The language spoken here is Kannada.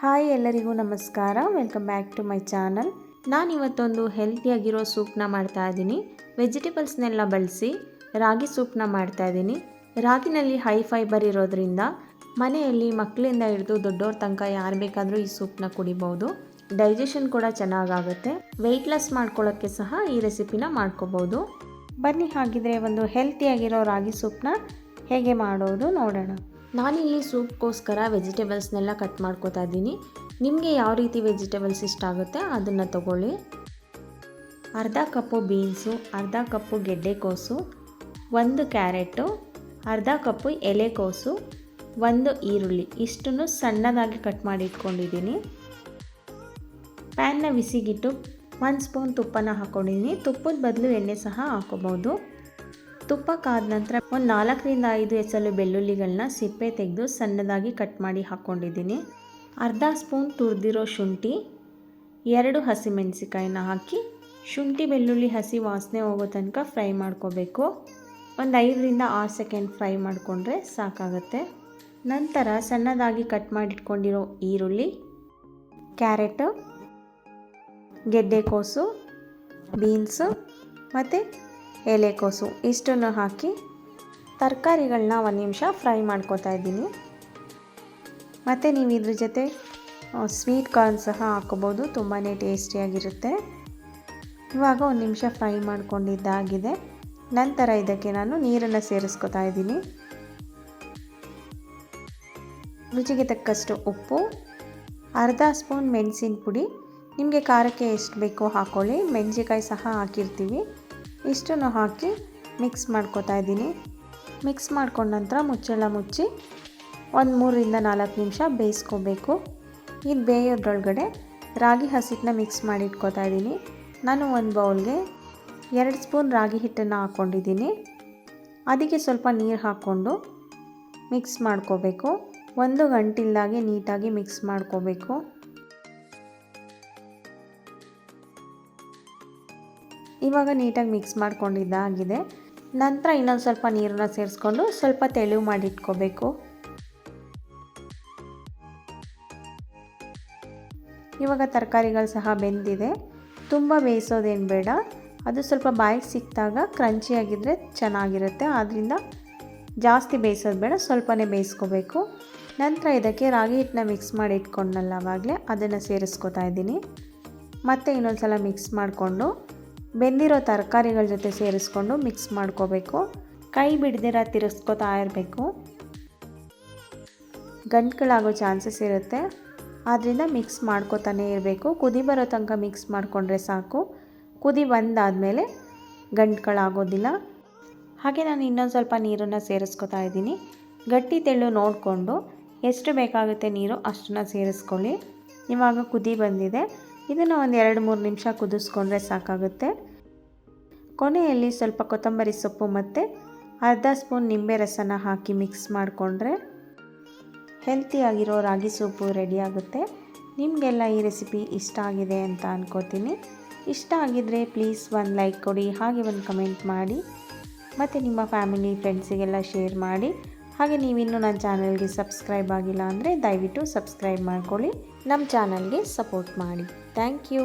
ಹಾಯ್ ಎಲ್ಲರಿಗೂ ನಮಸ್ಕಾರ. Welcome back to my channel. ನಾನಿವತ್ತೊಂದು ಹೆಲ್ತಿಯಾಗಿರೋ ಸೂಪ್ನ ಮಾಡ್ತಾ ಇದ್ದೀನಿ. ವೆಜಿಟೇಬಲ್ಸ್ನೆಲ್ಲ ಬಳಸಿ ರಾಗಿ ಸೂಪ್ನ ಮಾಡ್ತಾ ಇದ್ದೀನಿ. ರಾಗಿನಲ್ಲಿ ಹೈ ಫೈಬರ್ ಇರೋದ್ರಿಂದ ಮನೆಯಲ್ಲಿ ಮಕ್ಕಳಿಂದ ಹಿಡಿದು ದೊಡ್ಡವ್ರ ತನಕ ಯಾರು ಬೇಕಾದರೂ ಈ ಸೂಪ್ನ ಕುಡಿಬೋದು. ಡೈಜೆಷನ್ ಕೂಡ ಚೆನ್ನಾಗಾಗುತ್ತೆ. ವೆಯ್ಟ್ ಲಾಸ್ ಮಾಡ್ಕೊಳ್ಳೋಕ್ಕೆ ಸಹ ಈ ರೆಸಿಪಿನ ಮಾಡ್ಕೋಬೋದು. ಬನ್ನಿ ಹಾಗಿದ್ರೆ ಒಂದು ಹೆಲ್ತಿಯಾಗಿರೋ ರಾಗಿ ಸೂಪ್ನ ಹೇಗೆ ಮಾಡೋದು ನೋಡೋಣ. ನಾನಿಲ್ಲಿ ಸೂಪ್ಗೋಸ್ಕರ ವೆಜಿಟೇಬಲ್ಸ್ನೆಲ್ಲ ಕಟ್ ಮಾಡ್ಕೋತಾ ಇದ್ದೀನಿ. ನಿಮಗೆ ಯಾವ ರೀತಿ ವೆಜಿಟೇಬಲ್ಸ್ ಇಷ್ಟ ಆಗುತ್ತೆ ಅದನ್ನು ತಗೊಳ್ಳಿ. ಅರ್ಧ ಕಪ್ಪು ಬೀನ್ಸು, ಅರ್ಧ ಕಪ್ಪು ಗೆಡ್ಡೆಕೋಸು, 1 ಕ್ಯಾರೆಟು, ಅರ್ಧ ಕಪ್ಪು ಎಲೆಕೋಸು, 1 ಈರುಳ್ಳಿ ಇಷ್ಟನ್ನು ಸಣ್ಣದಾಗಿ ಕಟ್ ಮಾಡಿ ಇಟ್ಕೊಂಡಿದ್ದೀನಿ. ಪ್ಯಾನ್ನ ಬಿಸಿಗಿಟ್ಟು 1 ಸ್ಪೂನ್ ತುಪ್ಪನ ಹಾಕ್ಕೊಂಡಿದ್ದೀನಿ. ತುಪ್ಪದ ಬದಲು ಎಣ್ಣೆ ಸಹ ಹಾಕೋಬೋದು. ತುಪ್ಪ ಕಾದ ನಂತರ ಒಂದು 4 ರಿಂದ 5 ಎಸಳು ಬೆಳ್ಳುಳ್ಳಿಗಳನ್ನ ಸಿಪ್ಪೆ ತೆಗೆದು ಸಣ್ಣದಾಗಿ ಕಟ್ ಮಾಡಿ ಹಾಕ್ಕೊಂಡಿದ್ದೀನಿ. ಅರ್ಧ ಸ್ಪೂನ್ ತುರಿದಿರೋ ಶುಂಠಿ, 2 ಹಸಿಮೆಣಸಿಕಾಯಿನ ಹಾಕಿ ಶುಂಠಿ ಬೆಳ್ಳುಳ್ಳಿ ಹಸಿ ವಾಸನೆ ಹೋಗೋ ತನಕ ಫ್ರೈ ಮಾಡ್ಕೋಬೇಕು. ಒಂದು 5 ರಿಂದ 6 ಸೆಕೆಂಡ್ ಫ್ರೈ ಮಾಡಿಕೊಂಡ್ರೆ ಸಾಕಾಗುತ್ತೆ. ನಂತರ ಸಣ್ಣದಾಗಿ ಕಟ್ ಮಾಡಿಟ್ಕೊಂಡಿರೋ ಈರುಳ್ಳಿ, ಕ್ಯಾರೆಟು, ಗೆಡ್ಡೆಕೋಸು, ಬೀನ್ಸು ಮತ್ತು ಎಲೆಕೋಸು ಇಷ್ಟನ್ನು ಹಾಕಿ ತರಕಾರಿಗಳನ್ನ 1 ನಿಮಿಷ ಫ್ರೈ ಮಾಡ್ಕೋತಾ ಇದ್ದೀನಿ. ಮತ್ತು ನೀವು ಇದ್ರ ಜೊತೆ ಸ್ವೀಟ್ ಕಾರ್ನ್ ಸಹ ಹಾಕೋಬೋದು, ತುಂಬಾ ಟೇಸ್ಟಿಯಾಗಿರುತ್ತೆ. ಇವಾಗ 1 ನಿಮಿಷ ಫ್ರೈ ಮಾಡ್ಕೊಂಡಿದ್ದಾಗಿದೆ. ನಂತರ ಇದಕ್ಕೆ ನಾನು ನೀರನ್ನು ಸೇರಿಸ್ಕೊತಾ ಇದ್ದೀನಿ. ರುಚಿಗೆ ತಕ್ಕಷ್ಟು ಉಪ್ಪು, ಅರ್ಧ ಸ್ಪೂನ್ ಮೆಣಸಿನ ಪುಡಿ, ನಿಮಗೆ ಖಾರಕ್ಕೆ ಎಷ್ಟು ಬೇಕೋ ಹಾಕ್ಕೊಳ್ಳಿ. ಮೆಣಸಿಕಾಯಿ ಸಹ ಹಾಕಿರ್ತೀವಿ. ಇಷ್ಟನ್ನು ಹಾಕಿ ಮಿಕ್ಸ್ ಮಾಡ್ಕೋತಾ ಇದ್ದೀನಿ. ಮಿಕ್ಸ್ ಮಾಡ್ಕೊಂಡ ನಂತರ ಮುಚ್ಚಳ ಮುಚ್ಚಿ ಒಂದು 3 ರಿಂದ 4 ನಿಮಿಷ ಬೇಯಿಸ್ಕೋಬೇಕು. ಇದು ಬೇಯೋದ್ರೊಳಗಡೆ ರಾಗಿ ಹಸಿಟ್ಟನ್ನ ಮಿಕ್ಸ್ ಮಾಡಿ ಇಟ್ಕೋತಾ ಇದ್ದೀನಿ. ನಾನು ಒಂದು ಬೌಲ್ಗೆ 2 ಸ್ಪೂನ್ ರಾಗಿ ಹಿಟ್ಟನ್ನು ಹಾಕ್ಕೊಂಡಿದ್ದೀನಿ. ಅದಕ್ಕೆ ಸ್ವಲ್ಪ ನೀರು ಹಾಕ್ಕೊಂಡು ಮಿಕ್ಸ್ ಮಾಡ್ಕೋಬೇಕು. ಒಂದು ಗಂಟಿಲ್ದಾಗೆ ನೀಟಾಗಿ ಮಿಕ್ಸ್ ಮಾಡ್ಕೋಬೇಕು. ಇವಾಗ ನೀಟಾಗಿ ಮಿಕ್ಸ್ ಮಾಡ್ಕೊಂಡಿದ್ದಾಗಿದೆ. ನಂತರ ಇನ್ನೊಂದು ಸ್ವಲ್ಪ ನೀರನ್ನು ಸೇರಿಸ್ಕೊಂಡು ಸ್ವಲ್ಪ ತೆಳು ಮಾಡಿ ಇಟ್ಕೋಬೇಕು. ಇವಾಗ ತರಕಾರಿಗಳು ಸಹ ಬೆಂದಿದೆ. ತುಂಬ ಬೇಯಿಸೋದೇನು ಬೇಡ. ಅದು ಸ್ವಲ್ಪ ಬಾಯಿಗೆ ಸಿಕ್ಕಿದಾಗ ಕ್ರಂಚಿಯಾಗಿದ್ದರೆ ಚೆನ್ನಾಗಿರುತ್ತೆ. ಆದ್ದರಿಂದ ಜಾಸ್ತಿ ಬೇಯಿಸೋದು ಬೇಡ, ಸ್ವಲ್ಪನೇ ಬೇಯಿಸ್ಕೋಬೇಕು. ನಂತರ ಇದಕ್ಕೆ ರಾಗಿ ಹಿಟ್ಟನ್ನ ಮಿಕ್ಸ್ ಮಾಡಿ ಇಟ್ಕೊಂಡನಲ್ಲ ಆವಾಗಲೇ, ಅದನ್ನು ಸೇರಿಸ್ಕೊತಾ ಇದ್ದೀನಿ. ಮತ್ತು ಇನ್ನೊಂದು ಸಲ ಮಿಕ್ಸ್ ಮಾಡಿಕೊಂಡು ಬೆಂದಿರೋ ತರಕಾರಿಗಳ ಜೊತೆ ಸೇರಿಸ್ಕೊಂಡು ಮಿಕ್ಸ್ ಮಾಡ್ಕೋಬೇಕು. ಕೈ ಬಿಡ್ದಿರ ತಿರುಗಿಸ್ಕೊತಾ ಇರಬೇಕು. ಗಂಟುಗಳಾಗೋ ಚಾನ್ಸಸ್ ಇರುತ್ತೆ, ಆದ್ದರಿಂದ ಮಿಕ್ಸ್ ಮಾಡ್ಕೋತಾನೆ ಇರಬೇಕು. ಕುದಿ ಬರೋ ತನಕ ಮಿಕ್ಸ್ ಮಾಡಿಕೊಂಡ್ರೆ ಸಾಕು. ಕುದಿ ಬಂದಾದಮೇಲೆ ಗಂಟುಗಳಾಗೋದಿಲ್ಲ. ಹಾಗೆ ನಾನು ಇನ್ನೊಂದು ಸ್ವಲ್ಪ ನೀರನ್ನು ಸೇರಿಸ್ಕೊತಾ ಇದ್ದೀನಿ. ಗಟ್ಟಿ ತೆಳ್ಳು ನೋಡಿಕೊಂಡು ಎಷ್ಟು ಬೇಕಾಗುತ್ತೆ ನೀರು ಅಷ್ಟನ್ನು ಸೇರಿಸ್ಕೊಳ್ಳಿ. ಇವಾಗ ಕುದಿ ಬಂದಿದೆ. ಇದನ್ನು ಒಂದು 2-3 ನಿಮಿಷ ಕುದಿಸ್ಕೊಂಡ್ರೆ ಸಾಕಾಗುತ್ತೆ. ಕೊನೆಯಲ್ಲಿ ಸ್ವಲ್ಪ ಕೊತ್ತಂಬರಿ ಸೊಪ್ಪು ಮತ್ತು ಅರ್ಧ ಸ್ಪೂನ್ ನಿಂಬೆ ರಸನ ಹಾಕಿ ಮಿಕ್ಸ್ ಮಾಡಿಕೊಂಡ್ರೆ ಹೆಲ್ತಿಯಾಗಿರೋ ರಾಗಿ ಸೂಪು ರೆಡಿಯಾಗುತ್ತೆ. ನಿಮಗೆಲ್ಲ ಈ ರೆಸಿಪಿ ಇಷ್ಟ ಆಗಿದೆ ಅಂತ ಅಂದ್ಕೋತೀನಿ. ಇಷ್ಟ ಆಗಿದ್ದರೆ ಪ್ಲೀಸ್ ಒಂದು ಲೈಕ್ ಕೊಡಿ, ಹಾಗೆ ಒಂದು ಕಮೆಂಟ್ ಮಾಡಿ, ಮತ್ತು ನಿಮ್ಮ ಫ್ಯಾಮಿಲಿ ಫ್ರೆಂಡ್ಸಿಗೆಲ್ಲ ಶೇರ್ ಮಾಡಿ. ಹಾಗೆ ನೀವಿನ್ನೂ ನನ್ನ ಚಾನಲ್ಗೆ ಸಬ್ಸ್ಕ್ರೈಬ್ ಆಗಿಲ್ಲ ಅಂದರೆ ದಯವಿಟ್ಟು ಸಬ್ಸ್ಕ್ರೈಬ್ ಮಾಡ್ಕೊಳ್ಳಿ. ನಮ್ಮ ಚಾನಲ್ಗೆ ಸಪೋರ್ಟ್ ಮಾಡಿ. Thank you.